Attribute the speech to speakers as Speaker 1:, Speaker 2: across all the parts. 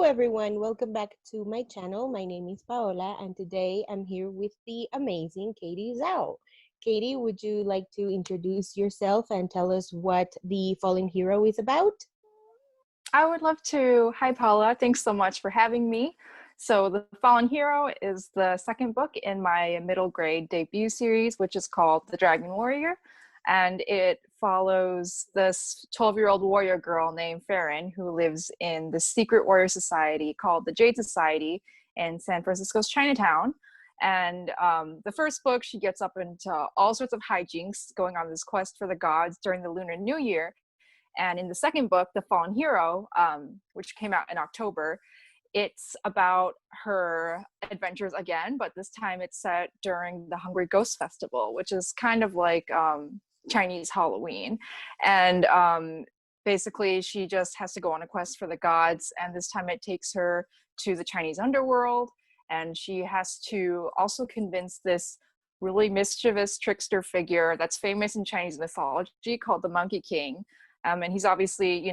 Speaker 1: everyone, welcome back to my channel. My name is Paola and today I'm here with the amazing Katie Zhao. Katie, would you like to introduce yourself and tell us what The Fallen Hero is about?
Speaker 2: I would love to. Hi, Paula. Thanks so much for having me. So, The Fallen Hero is the second book in my middle grade debut series, which is called The Dragon Warrior. And it follows this 12-year-old warrior girl named Farron who lives in the secret warrior society called the Jade Society in San Francisco's Chinatown. And the first book, she gets up into all sorts of hijinks going on this quest for the gods during the Lunar New Year. And in the second book, The Fallen Hero, which came out in October, it's about her adventures again, but this time it's set during the Hungry Ghost Festival, which is kind of like Chinese Halloween. And basically, she just has to go on a quest for the gods, and this time it takes her to the Chinese underworld, and she has to also convince this really mischievous trickster figure that's famous in Chinese mythology called the Monkey King. And he's obviously,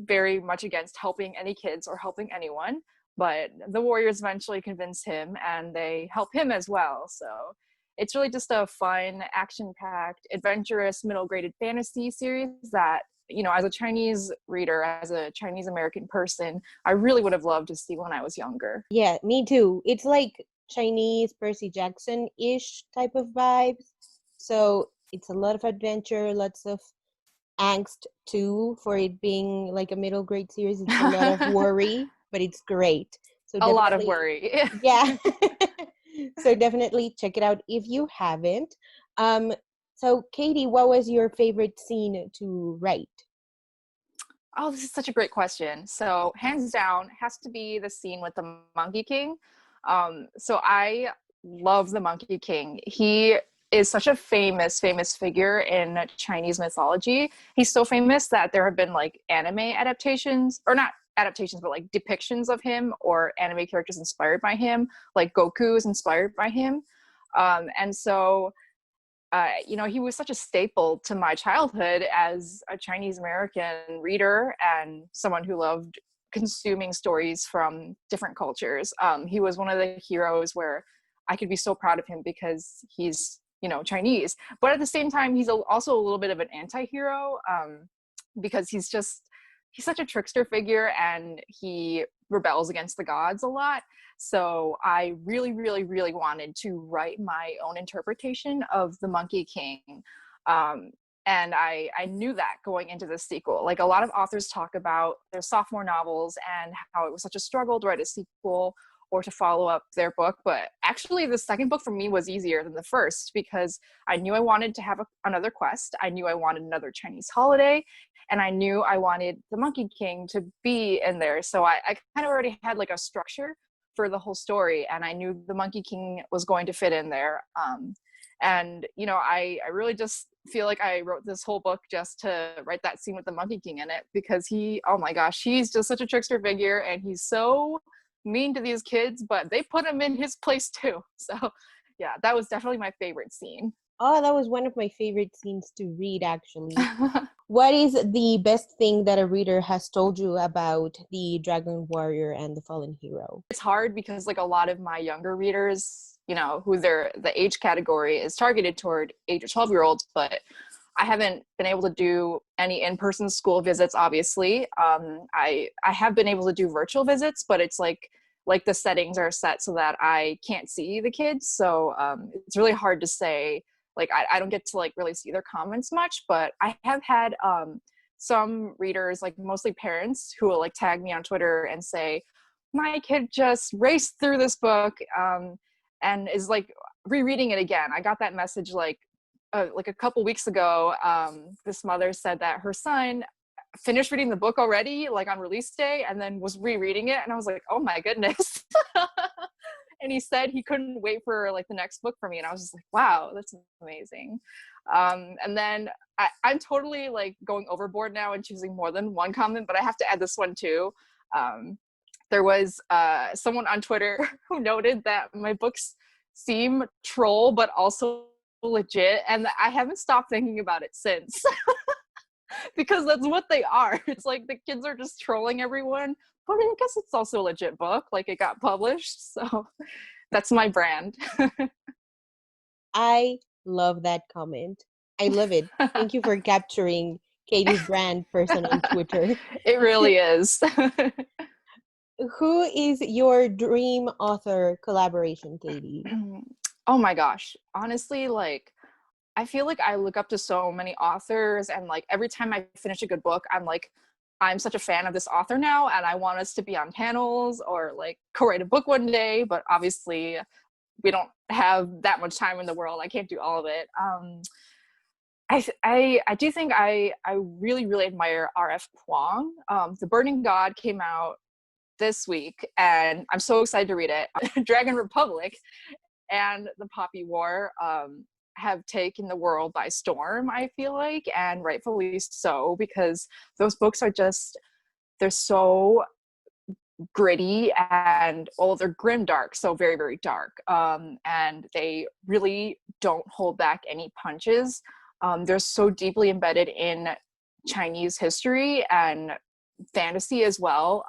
Speaker 2: very much against helping any kids or helping anyone, but the warriors eventually convince him and they help him as well. So it's really just a fun, action-packed, adventurous, middle-graded fantasy series that, as a Chinese reader, as a Chinese American person, I really would have loved to see when I was younger.
Speaker 1: Yeah, me too. It's like Chinese Percy Jackson-ish type of vibes. So it's a lot of adventure, lots of angst too, for it being like a middle grade series. It's a lot of worry, but it's great. So
Speaker 2: A lot of
Speaker 1: definitely,
Speaker 2: worry.
Speaker 1: yeah. So definitely check it out if you haven't. So Katie, what was your favorite scene to write?
Speaker 2: Oh, this is such a great question. So hands down, has to be the scene with the Monkey King. So I love the Monkey King. He is such a famous figure in Chinese mythology. He's so famous that there have been like anime adaptations, or not adaptations, but like depictions of him or anime characters inspired by him, like Goku is inspired by him. And so he was such a staple to my childhood as a Chinese American reader and someone who loved consuming stories from different cultures. He was one of the heroes where I could be so proud of him because he's, Chinese. But at the same time, he's also a little bit of an anti-hero because he's such a trickster figure and he rebels against the gods a lot. So I really, really, really wanted to write my own interpretation of the Monkey King. And I knew that going into the sequel. Like a lot of authors talk about their sophomore novels and how it was such a struggle to write a sequel or to follow up their book. But actually the second book for me was easier than the first because I knew I wanted to have another quest. I knew I wanted another Chinese holiday. And I knew I wanted the Monkey King to be in there. So I kind of already had like a structure for the whole story. And I knew the Monkey King was going to fit in there. I really just feel like I wrote this whole book just to write that scene with the Monkey King in it because oh my gosh, he's just such a trickster figure and he's so mean to these kids, but they put him in his place too. So yeah, that was definitely my favorite scene.
Speaker 1: Oh, that was one of my favorite scenes to read, actually. What is the best thing that a reader has told you about the Dragon Warrior and the Fallen Hero?
Speaker 2: It's hard because like a lot of my younger readers, who the age category is targeted toward 8 to 12-year-olds, but I haven't been able to do any in-person school visits, obviously. I have been able to do virtual visits, but it's like the settings are set so that I can't see the kids. So it's really hard to say. Like, I don't get to like really see their comments much, but I have had some readers, like mostly parents, who will like tag me on Twitter and say, my kid just raced through this book and is like rereading it again. I got that message like a couple weeks ago. This mother said that her son finished reading the book already, like on release day, and then was rereading it. And I was like, oh my goodness. And he said he couldn't wait for like the next book for me. And I was just like, wow, that's amazing. And then I'm totally like going overboard now and choosing more than one comment, but I have to add this one too. There was someone on Twitter who noted that my books seem troll, but also legit. And I haven't stopped thinking about it since. Because that's what they are. It's like the kids are just trolling everyone, but I guess it's also a legit book. Like, it got published, so that's my brand.
Speaker 1: I love that comment. I love it. Thank you for capturing Katie's brand person on Twitter.
Speaker 2: It really is.
Speaker 1: Who is your dream author collaboration, Katie?
Speaker 2: Oh my gosh. Honestly, like, I feel like I look up to so many authors, and like every time I finish a good book, I'm like, I'm such a fan of this author now, and I want us to be on panels or like co-write a book one day. But obviously, we don't have that much time in the world. I can't do all of it. I do think I really, really admire R.F. Kuang. The Burning God came out this week, and I'm so excited to read it. Dragon Republic and the Poppy War have taken the world by storm, I feel like, and rightfully so, because those books are just, they're so gritty and, well, they're grim dark, so very, very dark. And they really don't hold back any punches. They're so deeply embedded in Chinese history and fantasy as well.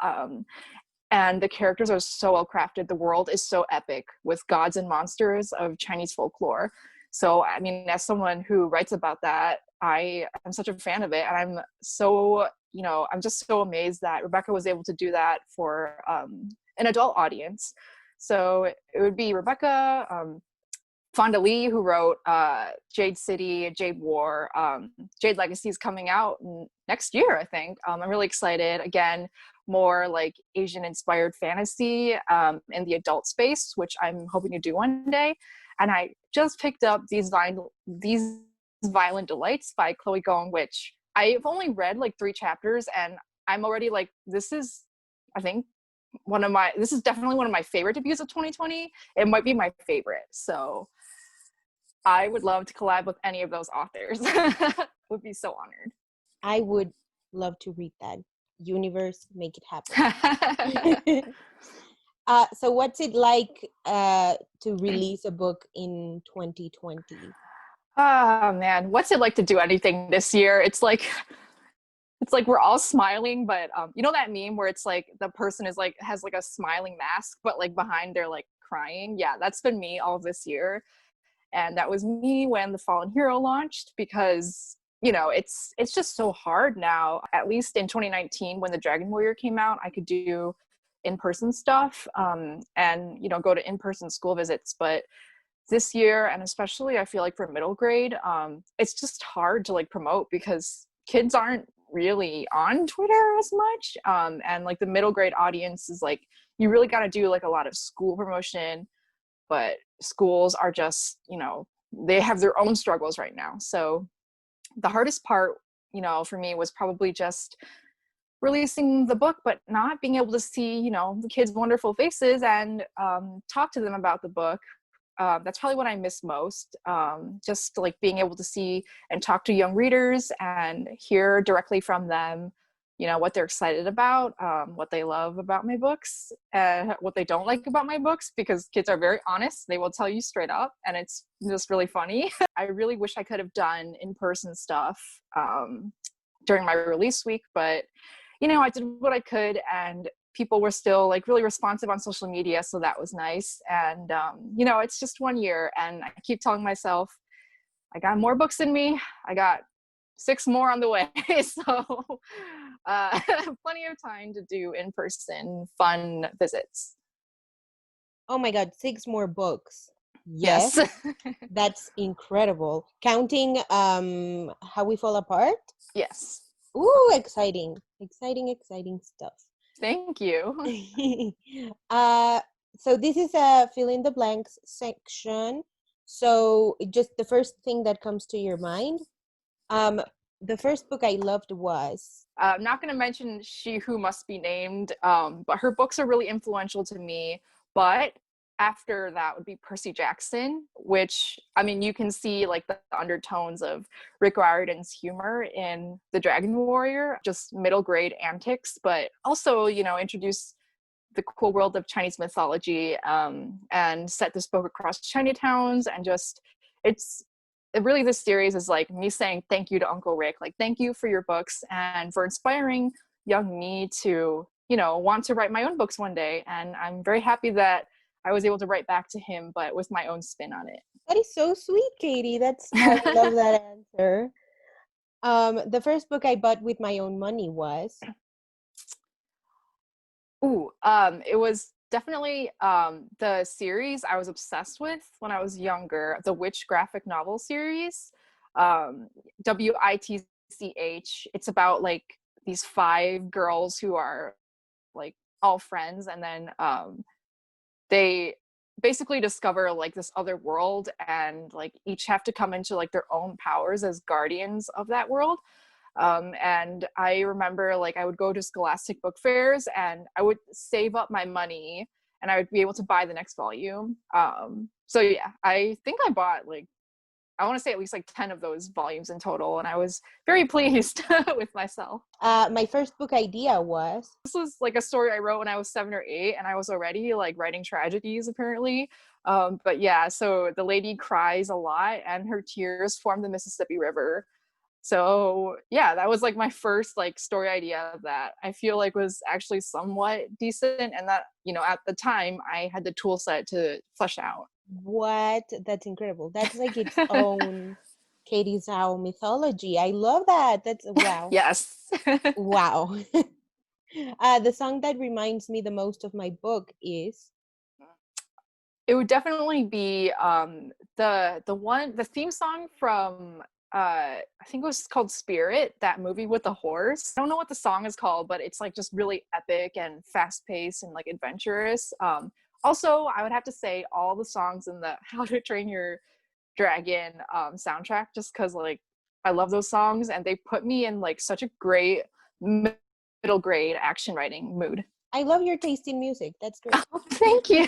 Speaker 2: And the characters are so well crafted. The world is so epic with gods and monsters of Chinese folklore. So, I mean, as someone who writes about that, I am such a fan of it. And I'm so, I'm just so amazed that Rebecca was able to do that for an adult audience. So it would be Rebecca, Fonda Lee, who wrote Jade City, Jade War. Jade Legacy is coming out next year, I think. I'm really excited. Again, more like Asian inspired fantasy in the adult space, which I'm hoping to do one day. And I just picked up These Violent Delights by Chloe Gong, which I've only read like 3 chapters, and I'm already like, this is definitely one of my favorite debuts of 2020. It might be my favorite. So I would love to collab with any of those authors. Would be so honored.
Speaker 1: I would love to read that. Universe, make it happen. So what's it like to release a book in 2020?
Speaker 2: Oh man, what's it like to do anything this year? It's like we're all smiling, but you know that meme where it's like the person is like has like a smiling mask, but like behind they're like crying. Yeah, that's been me all of this year. And that was me when The Fallen Hero launched, because it's just so hard now. At least in 2019, when The Dragon Warrior came out, I could do in-person stuff and go to in-person school visits. But this year, and especially I feel like for middle grade, it's just hard to like promote because kids aren't really on Twitter as much. And like the middle grade audience is like, you really got to do like a lot of school promotion, but schools are just, they have their own struggles right now. So the hardest part, for me was probably just releasing the book, but not being able to see, the kids' wonderful faces and talk to them about the book. That's probably what I miss most. Just like being able to see and talk to young readers and hear directly from them, what they're excited about, what they love about my books, what they don't like about my books, because kids are very honest. They will tell you straight up, and it's just really funny. I really wish I could have done in-person stuff during my release week, but I did what I could, and people were still like really responsive on social media, so that was nice. And it's just 1 year, and I keep telling myself I got more books in me. I got 6 more on the way. So plenty of time to do in-person fun visits.
Speaker 1: Oh my God, 6 more books.
Speaker 2: Yes.
Speaker 1: That's incredible. Counting How We Fall Apart?
Speaker 2: Yes.
Speaker 1: Ooh, exciting stuff.
Speaker 2: Thank you.
Speaker 1: So this is a fill in the blanks section. So just the first thing that comes to your mind. The first book I loved was...
Speaker 2: I'm not going to mention She Who Must Be Named, but her books are really influential to me. But after that would be Percy Jackson, which, I mean, you can see like the undertones of Rick Riordan's humor in The Dragon Warrior, just middle grade antics, but also, introduce the cool world of Chinese mythology and set this book across Chinatowns, and just, really, this series is like me saying thank you to Uncle Rick, like thank you for your books and for inspiring young me to want to write my own books one day. And I'm very happy that I was able to write back to him, but with my own spin on it.
Speaker 1: That is so sweet, Katie. I love that answer. The first book I bought with my own money was.
Speaker 2: It was definitely the series I was obsessed with when I was younger, the Witch graphic novel series, Witch. It's about like these 5 girls who are like all friends, and then they basically discover like this other world, and like each have to come into like their own powers as guardians of that world. And I remember like I would go to scholastic book fairs and I would save up my money and I would be able to buy the next volume. So yeah, I think I bought like, I want to say at least like 10 of those volumes in total, and I was very pleased with myself.
Speaker 1: My first book idea was.
Speaker 2: This was like a story I wrote when I was 7 or 8, and I was already like writing tragedies apparently. But yeah, so the lady cries a lot and her tears form the Mississippi River. So yeah, that was like my first like story idea that I feel like was actually somewhat decent, and that, at the time I had the tool set to flesh out.
Speaker 1: What? That's incredible. That's like its own Katie Zhao mythology. I love that. That's wow.
Speaker 2: Yes.
Speaker 1: Wow. The song that reminds me the most of my book is.
Speaker 2: It would definitely be the theme song from I think it was called Spirit, that movie with the horse. I don't know what the song is called, but it's like just really epic and fast paced and like adventurous. Also, I would have to say all the songs in the How to Train Your Dragon soundtrack, just because like I love those songs and they put me in like such a great middle grade action writing mood.
Speaker 1: I love your taste in music. That's great.
Speaker 2: Oh, thank you.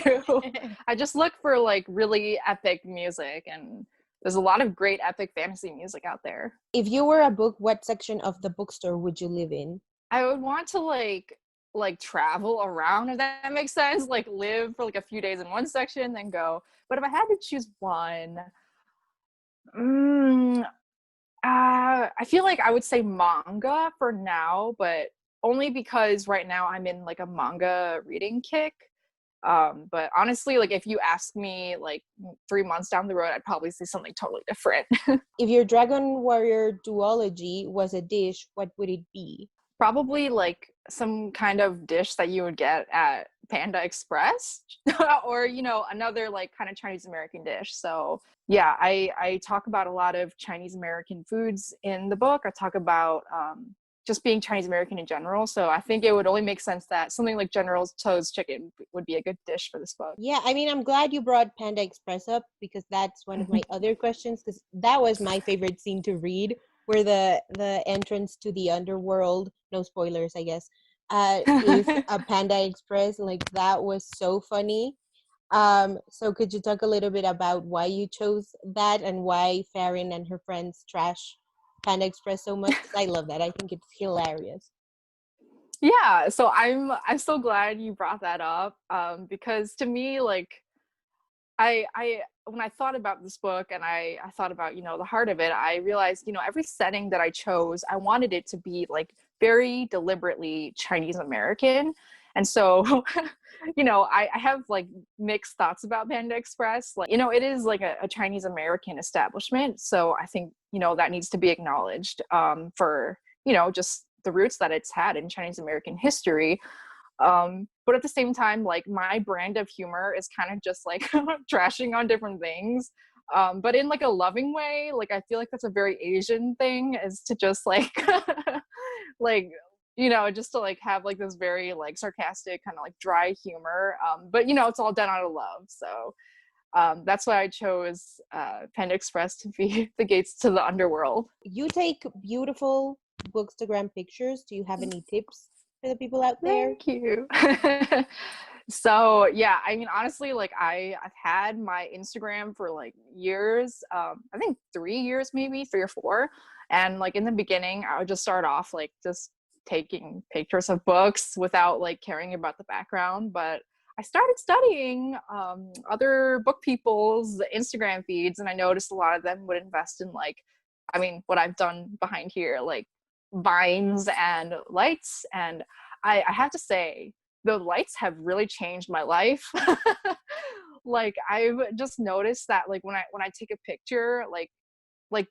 Speaker 2: I just look for like really epic music, and there's a lot of great epic fantasy music out there.
Speaker 1: If you were a book, what section of the bookstore would you live in?
Speaker 2: I would want to like travel around, if that makes sense, like live for like a few days in one section then go. But if I had to choose one, I feel like I would say manga for now, but only because right now I'm in like a manga reading kick. But honestly, like if you ask me like 3 months down the road, I'd probably say something totally different.
Speaker 1: If your Dragon Warrior duology was a dish, what would it be?
Speaker 2: Probably like some kind of dish that you would get at Panda Express or, another like kind of Chinese American dish. So yeah, I talk about a lot of Chinese American foods in the book. I talk about just being Chinese American in general. So I think it would only make sense that something like General Tso's chicken would be a good dish for this book.
Speaker 1: Yeah, I mean, I'm glad you brought Panda Express up because that's one of my other questions, because that was my favorite scene to read, where the entrance to the underworld, no spoilers, I guess, is a Panda Express. Like that was so funny. So could you talk a little bit about why you chose that and why Farron and her friends trash Panda Express so much? Because I love that. I think it's hilarious.
Speaker 2: Yeah, so I'm so glad you brought that up, because to me, like I when I thought about this book and I thought about the heart of it, I realized every setting that I chose, I wanted it to be like very deliberately Chinese American. And so I have like mixed thoughts about Panda Express. Like it is like a Chinese American establishment, so I think that needs to be acknowledged, for just the roots that it's had in Chinese American history. But at the same time, like my brand of humor is kind of just like trashing on different things, but in like a loving way. Like I feel like that's a very Asian thing, is to just like like just to like have like this very like sarcastic kind of like dry humor, but it's all done out of love. So that's why I chose Panda Express to be the gates to the underworld.
Speaker 1: You take beautiful bookstagram pictures. Do you have any tips for the people out there?
Speaker 2: Thank you. So yeah, I mean, honestly, like I've had my Instagram for like years, I think 3 years, maybe 3 or 4. And like in the beginning, I would just start off like just taking pictures of books without like caring about the background. But I started studying other book people's Instagram feeds, and I noticed a lot of them would invest in like, I mean, what I've done behind here, like vines and lights. And I have to say, the lights have really changed my life. Like I've just noticed that like when I take a picture, like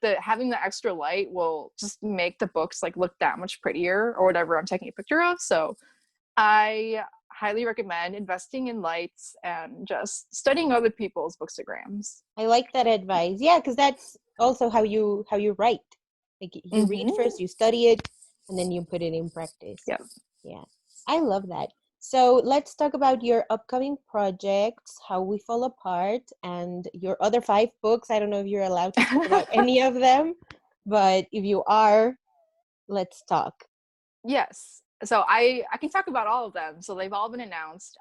Speaker 2: the having the extra light will just make the books like look that much prettier or whatever I'm taking a picture of. So I highly recommend investing in lights and just studying other people's bookstagrams.
Speaker 1: I like that advice. Yeah, because that's also how you write. Like you read
Speaker 2: Mm-hmm.
Speaker 1: first, you study it, and then you put it in practice.
Speaker 2: Yep.
Speaker 1: Yeah, I love that. So let's talk about your upcoming projects, How We Fall Apart, and your other 5 books. I don't know if you're allowed to talk about any of them, but if you are, let's talk.
Speaker 2: Yes. So I can talk about all of them. So they've all been announced.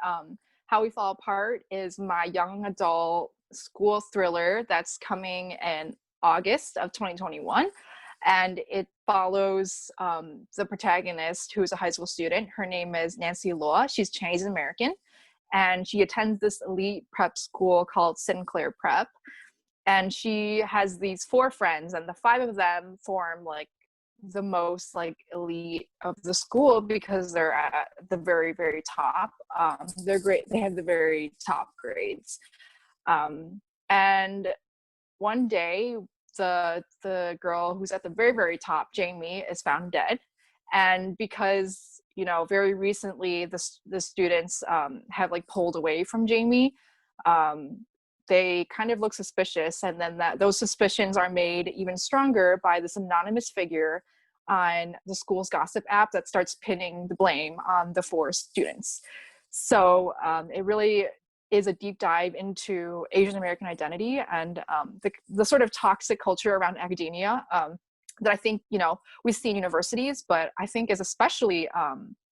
Speaker 2: How We Fall Apart is my young adult school thriller that's coming in August of 2021. And it follows the protagonist, who's a high school student. Her name is Nancy Law. She's Chinese American, and she attends this elite prep school called Sinclair Prep. And she has these 4 friends, and the 5 of them form like the most like elite of the school because they're at the very very top. They're great, they have the very top grades. And one day the girl who's at the very very top, Jamie, is found dead. And because very recently the students have like pulled away from Jamie, um, they kind of look suspicious, and then those suspicions are made even stronger by this anonymous figure on the school's gossip app that starts pinning the blame on the 4 students. So it really is a deep dive into Asian American identity and the sort of toxic culture around academia that I think we see in universities, but I think is especially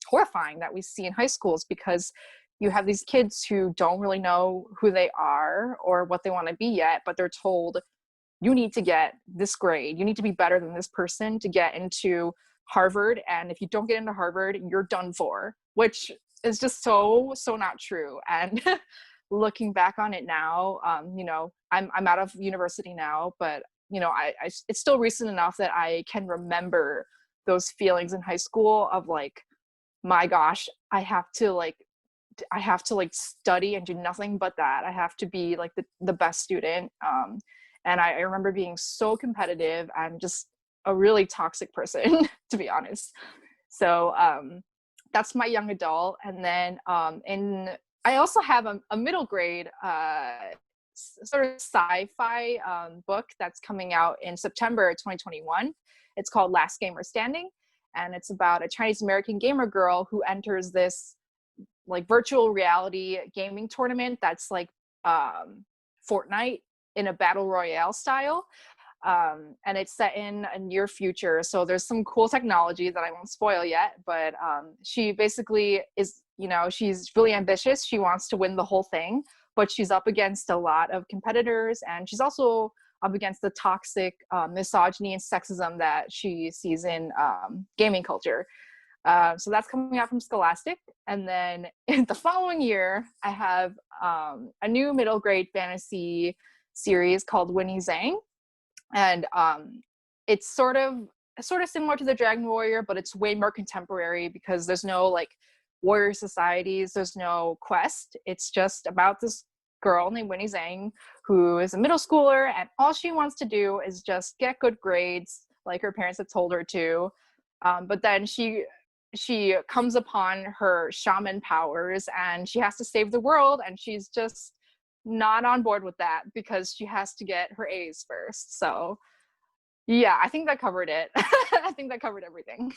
Speaker 2: horrifying that we see in high schools, because you have these kids who don't really know who they are or what they want to be yet, but they're told, you need to get this grade, you need to be better than this person to get into Harvard, and if you don't get into Harvard, you're done for, which is just so not true. And looking back on it now, I'm out of university now, but it's still recent enough that I can remember those feelings in high school of like, my gosh, I have to like study and do nothing but that. I have to be like the best student. And I remember being so competitive and just a really toxic person, to be honest. So that's my young adult. And then I also have a middle grade sort of sci-fi book that's coming out in September 2021. It's called Last Gamer Standing. And it's about a Chinese American gamer girl who enters this like virtual reality gaming tournament that's like Fortnite in a battle royale style. And it's set in a near future. So there's some cool technology that I won't spoil yet, but she basically is, she's really ambitious. She wants to win the whole thing, but she's up against a lot of competitors, and she's also up against the toxic misogyny and sexism that she sees in gaming culture. So that's coming out from Scholastic. And then in the following year, I have a new middle grade fantasy series called Winnie Zang. And it's sort of similar to the Dragon Warrior, but it's way more contemporary because there's no like warrior societies, there's no quest. It's just about this girl named Winnie Zang who is a middle schooler, and all she wants to do is just get good grades like her parents have told her to. But then she comes upon her shaman powers and she has to save the world, and she's just not on board with that because she has to get her A's first. So yeah, I think that covered it. I think that covered everything.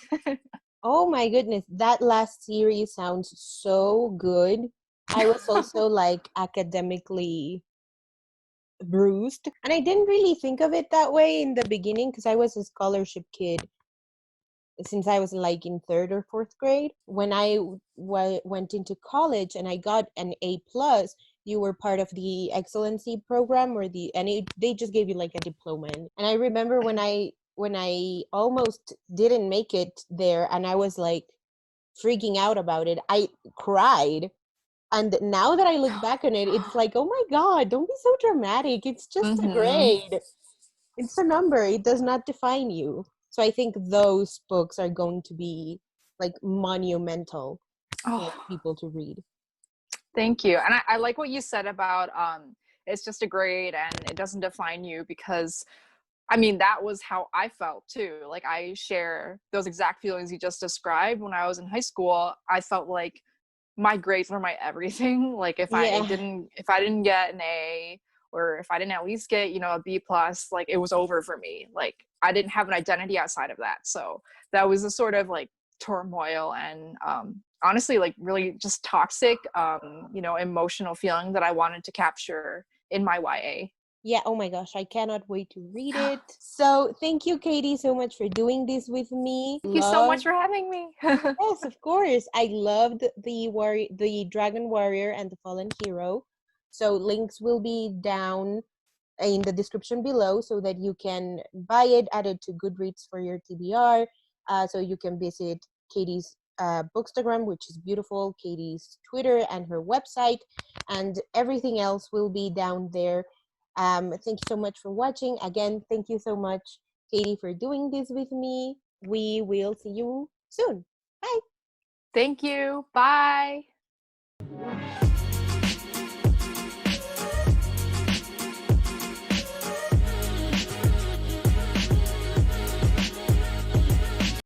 Speaker 1: Oh my goodness, that last series sounds so good. I was also like academically bruised, and I didn't really think of it that way in the beginning because I was a scholarship kid since I was like in 3rd or 4th grade. When I went into college and I got an A+, you were part of the excellency program, or they just gave you like a diploma. And I remember when I almost didn't make it there and I was like freaking out about it, I cried. And now that I look back on it, it's like, oh my God, don't be so dramatic. It's just a
Speaker 2: Mm-hmm.
Speaker 1: grade. It's a number. It does not define you. So I think those books are going to be like monumental for
Speaker 2: Oh,
Speaker 1: people to read.
Speaker 2: thank you. And I like what you said about it's just a grade and it doesn't define you, because I mean, that was how I felt too. Like, I share those exact feelings you just described. When I was in high school, I felt like my grades were my everything. Like,
Speaker 1: Yeah.
Speaker 2: if I didn't get an A, or if I didn't at least get, a B plus, like, it was over for me. Like, I didn't have an identity outside of that. So that was a sort of like turmoil and honestly, like, really just toxic, emotional feeling that I wanted to capture in my YA.
Speaker 1: Yeah, oh my gosh, I cannot wait to read it. So thank you, Katie, so much for doing this with me.
Speaker 2: Thank you so much for having me.
Speaker 1: Yes, of course. I loved the Dragon Warrior and the Fallen Hero. So links will be down in the description below so that you can buy it, add it to Goodreads for your TBR. So you can visit Katie's Bookstagram, which is beautiful, Katie's Twitter and her website, and everything else will be down there. Thank you so much for watching. Again, thank you so much, Katie, for doing this with me. We will see you soon. Bye.
Speaker 2: Thank you. Bye.